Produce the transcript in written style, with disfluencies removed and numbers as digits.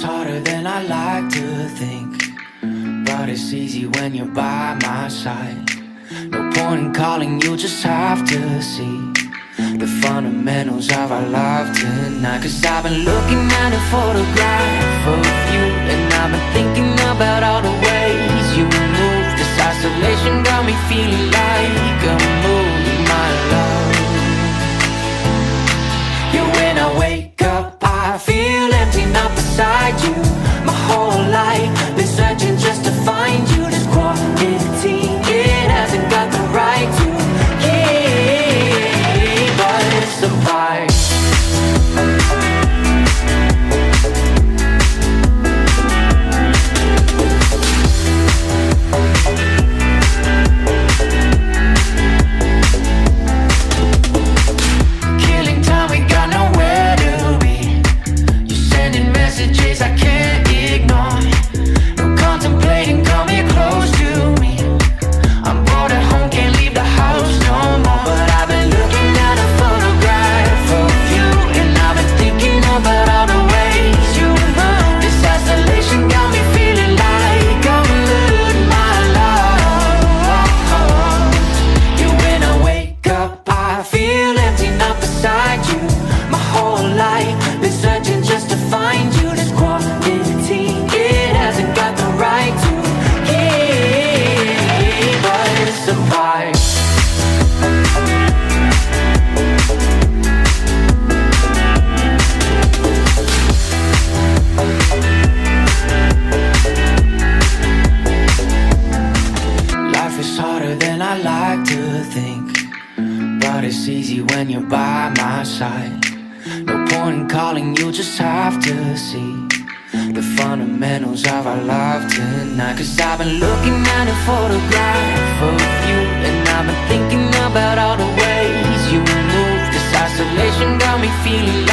harder than I like to think, but it's easy when you're by my side. No point in calling, you just have to see the fundamentals of our love tonight. Cause I've been looking at a photograph of you, and I've been thinking about all the ways you move. This isolation got me feeling like a moon, my love. Yeah, when I wake up, I feel empty, not beside you. My whole life been searching just to find you. This quarantine, it hasn't got the right to keep us apart. Killing time, we got nowhere to be. You're sending messages I can't ignore. No contemplating, come here close to me. I'm bored at home, can't leave the house no more. But I've been looking at a photograph of you, and I've been thinking about all the ways you move. This isolation got me feeling like I'm losing my love. Yeah, when I wake up, I feel empty, not beside you. My whole life been searching just to find you. This quarantine, it hasn't got the right to keep us apart. Life is harder than I like to think, but it's easy when you're by my side. No point in calling, you just have to see the fundamentals of our love tonight. Cause I've been looking at a photograph of you, and I've been thinking about all the ways you move. This isolation got me feeling